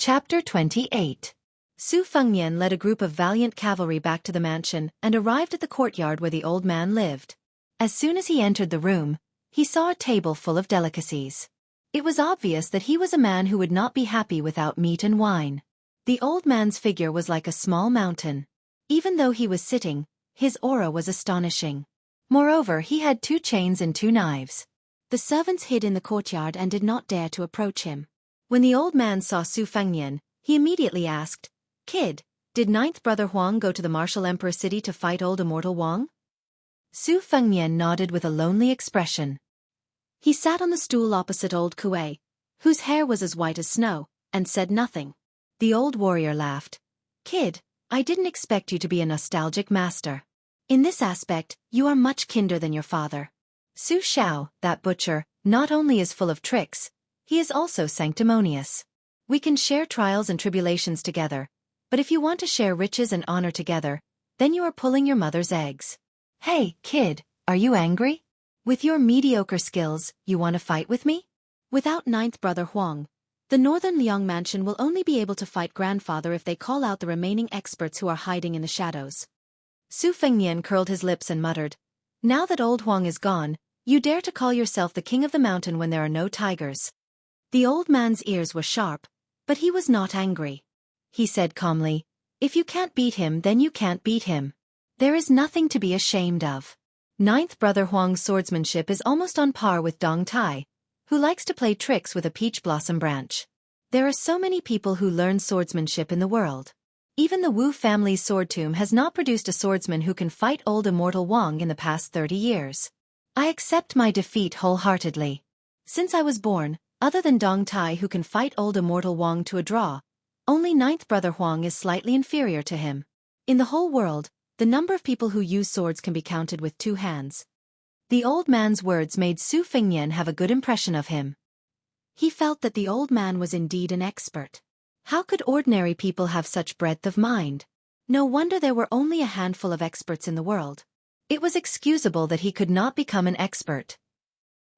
Chapter 28. Su Fengnian led a group of valiant cavalry back to the mansion and arrived at the courtyard where the old man lived. As soon as he entered the room, he saw a table full of delicacies. It was obvious that he was a man who would not be happy without meat and wine. The old man's figure was like a small mountain. Even though he was sitting, his aura was astonishing. Moreover, he had 2 chains and 2 knives. The servants hid in the courtyard and did not dare to approach him. When the old man saw Su Fengnian, he immediately asked, "Kid, did 9th brother Huang go to the martial emperor city to fight old immortal Wang?" Su Fengnian nodded with a lonely expression. He sat on the stool opposite old Kuei, whose hair was as white as snow, and said nothing. The old warrior laughed. "Kid, I didn't expect you to be a nostalgic master. In this aspect, you are much kinder than your father. Su Xiao, that butcher, not only is full of tricks, he is also sanctimonious. We can share trials and tribulations together, but if you want to share riches and honor together, then you are pulling your mother's eggs. Hey, kid, are you angry? With your mediocre skills, you want to fight with me?" Without 9th brother Huang, the Northern Liang mansion will only be able to fight grandfather if they call out the remaining experts who are hiding in the shadows. Su Fengnian curled his lips and muttered, "Now that old Huang is gone, you dare to call yourself the king of the mountain when there are no tigers." The old man's ears were sharp, but he was not angry. He said calmly, "If you can't beat him, then you can't beat him. There is nothing to be ashamed of." 9th brother Huang's swordsmanship is almost on par with Dong Tai, who likes to play tricks with a peach blossom branch. There are so many people who learn swordsmanship in the world. Even the Wu family's sword tomb has not produced a swordsman who can fight old immortal Wang in the past 30 years. I accept my defeat wholeheartedly. Since I was born, other than Dong Tai who can fight old immortal Wang to a draw, only 9th brother Huang is slightly inferior to him. In the whole world, the number of people who use swords can be counted with 2 hands. The old man's words made Su Fengnian have a good impression of him. He felt that the old man was indeed an expert. How could ordinary people have such breadth of mind? No wonder there were only a handful of experts in the world. It was excusable that he could not become an expert.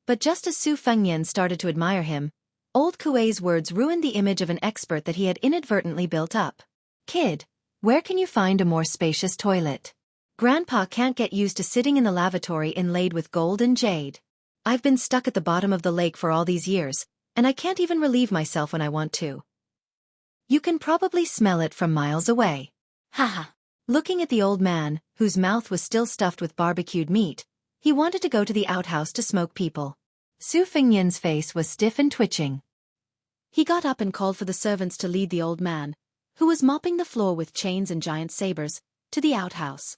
But just as Su Fengnian started to admire him, old Kuei's words ruined the image of an expert that he had inadvertently built up. "Kid, where can you find a more spacious toilet? Grandpa can't get used to sitting in the lavatory inlaid with gold and jade. I've been stuck at the bottom of the lake for all these years, and I can't even relieve myself when I want to. You can probably smell it from miles away." Haha. Looking at the old man, whose mouth was still stuffed with barbecued meat, he wanted to go to the outhouse to smoke people. Su Fengnian's face was stiff and twitching. He got up and called for the servants to lead the old man, who was mopping the floor with chains and giant sabers, to the outhouse.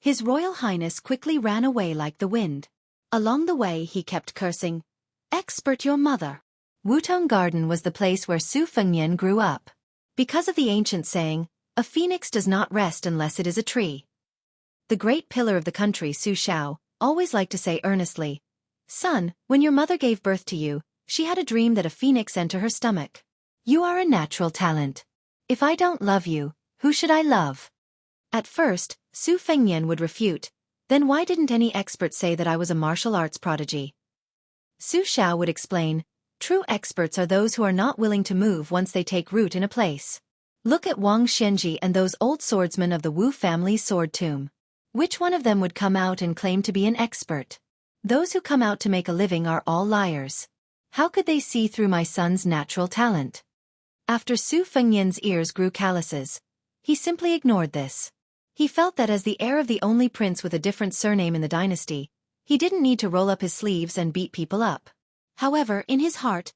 His Royal Highness quickly ran away like the wind. Along the way he kept cursing, "Expert your mother." Wutong Garden was the place where Su Fengnian grew up. Because of the ancient saying, "A phoenix does not rest unless it is a tree." The great pillar of the country, Su Xiao, always liked to say earnestly, "Son, when your mother gave birth to you, she had a dream that a phoenix entered her stomach. You are a natural talent. If I don't love you, who should I love?" At first, Su Fengnian would refute, "Then why didn't any expert say that I was a martial arts prodigy?" Su Xiao would explain, "True experts are those who are not willing to move once they take root in a place. Look at Wang Xianji and those old swordsmen of the Wu family's sword tomb. Which one of them would come out and claim to be an expert? Those who come out to make a living are all liars. How could they see through my son's natural talent?" After Su Fengnian's ears grew calluses, he simply ignored this. He felt that as the heir of the only prince with a different surname in the dynasty, he didn't need to roll up his sleeves and beat people up. However, in his heart,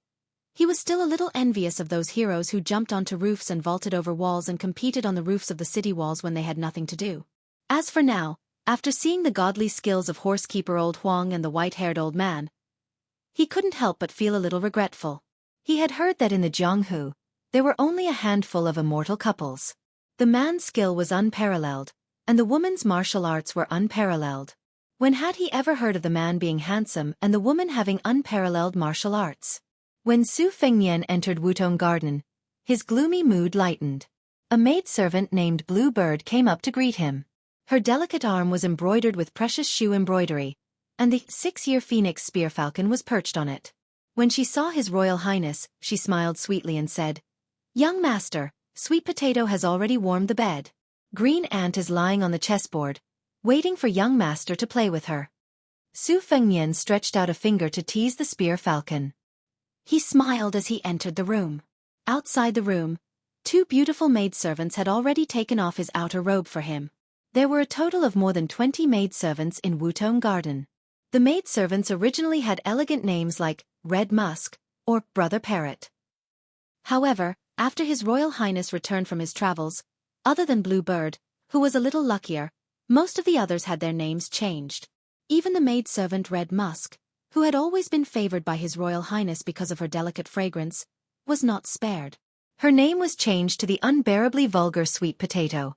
he was still a little envious of those heroes who jumped onto roofs and vaulted over walls and competed on the roofs of the city walls when they had nothing to do. As for now, after seeing the godly skills of horsekeeper old Huang and the white-haired old man, he couldn't help but feel a little regretful. He had heard that in the Jianghu, there were only a handful of immortal couples. The man's skill was unparalleled, and the woman's martial arts were unparalleled. When had he ever heard of the man being handsome and the woman having unparalleled martial arts? When Su Fengnian entered Wutong Garden, his gloomy mood lightened. A maidservant named Blue Bird came up to greet him. Her delicate arm was embroidered with precious shoe embroidery, and the 6-year phoenix spear falcon was perched on it. When she saw His Royal Highness, she smiled sweetly and said, Young master, Sweet Potato has already warmed the bed. Green Ant is lying on the chessboard, waiting for young master to play with her. Su Fengnian stretched out a finger to tease the spear falcon. He smiled as he entered the room. Outside the room, 2 beautiful maidservants had already taken off his outer robe for him. There were a total of more than 20 maidservants in Wutong Garden. The maidservants originally had elegant names like Red Musk or Brother Parrot. However, after His Royal Highness returned from his travels, other than Blue Bird, who was a little luckier, most of the others had their names changed. Even the maidservant Red Musk, who had always been favored by His Royal Highness because of her delicate fragrance, was not spared. Her name was changed to the unbearably vulgar Sweet Potato.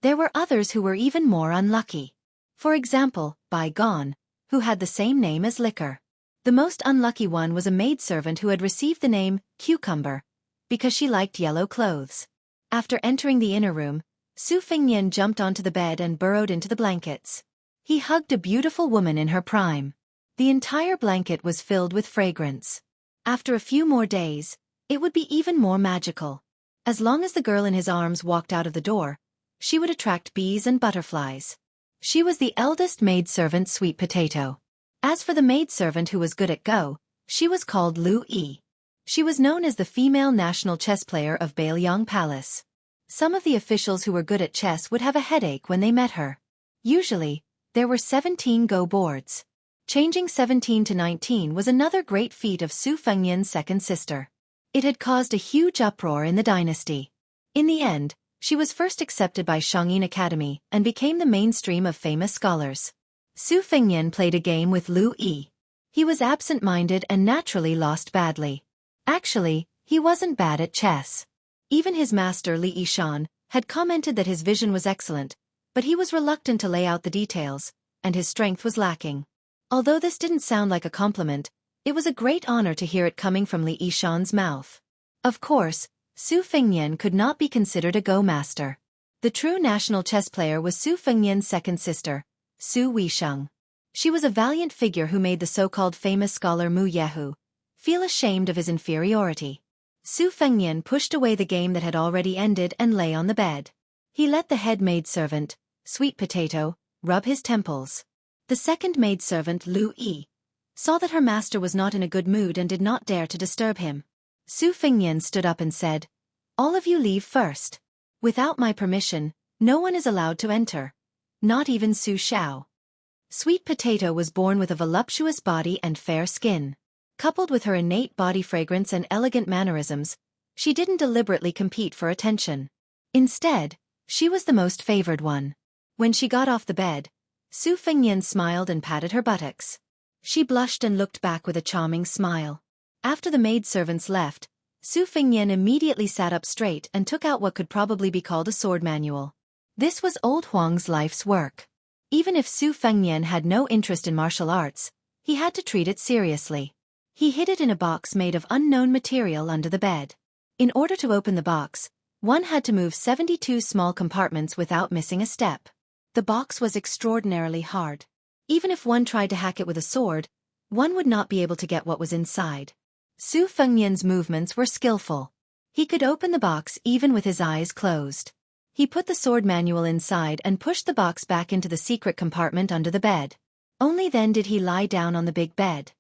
There were others who were even more unlucky. For example, Bygone, who had the same name as Liquor. The most unlucky one was a maidservant who had received the name Cucumber, because she liked yellow clothes. After entering the inner room, Su Fengnian jumped onto the bed and burrowed into the blankets. He hugged a beautiful woman in her prime. The entire blanket was filled with fragrance. After a few more days, it would be even more magical. As long as the girl in his arms walked out of the door, she would attract bees and butterflies. She was the eldest maidservant Sweet Potato. As for the maidservant who was good at Go, she was called Lu Yi. She was known as the female national chess player of Bailiang Palace. Some of the officials who were good at chess would have a headache when they met her. Usually, there were 17 Go boards. Changing 17 to 19 was another great feat of Su Fengnian's second sister. It had caused a huge uproar in the dynasty. In the end, she was first accepted by Shangyin Academy and became the mainstream of famous scholars. Su Fengnian played a game with Lu Yi. He was absent-minded and naturally lost badly. Actually, he wasn't bad at chess. Even his master Li Yishan had commented that his vision was excellent, but he was reluctant to lay out the details, and his strength was lacking. Although this didn't sound like a compliment, it was a great honor to hear it coming from Li Yishan's mouth. Of course, Su Fengnian could not be considered a Go master. The true national chess player was Su Fengnian's second sister, Su Weisheng. She was a valiant figure who made the so-called famous scholar Mu Yehu feel ashamed of his inferiority. Su Fengnian pushed away the game that had already ended and lay on the bed. He let the head maidservant, Sweet Potato, rub his temples. The second maidservant, Lu Yi, saw that her master was not in a good mood and did not dare to disturb him. Su Fengnian stood up and said, "All of you leave first. Without my permission, no one is allowed to enter. Not even Su Xiao." Sweet Potato was born with a voluptuous body and fair skin. Coupled with her innate body fragrance and elegant mannerisms, she didn't deliberately compete for attention. Instead, she was the most favored one. When she got off the bed, Su Fengnian smiled and patted her buttocks. She blushed and looked back with a charming smile. After the maidservants left, Su Fengnian immediately sat up straight and took out what could probably be called a sword manual. This was old Huang's life's work. Even if Su Fengnian had no interest in martial arts, he had to treat it seriously. He hid it in a box made of unknown material under the bed. In order to open the box, one had to move 72 small compartments without missing a step. The box was extraordinarily hard. Even if one tried to hack it with a sword, one would not be able to get what was inside. Su Fengnian's movements were skillful. He could open the box even with his eyes closed. He put the sword manual inside and pushed the box back into the secret compartment under the bed. Only then did he lie down on the big bed.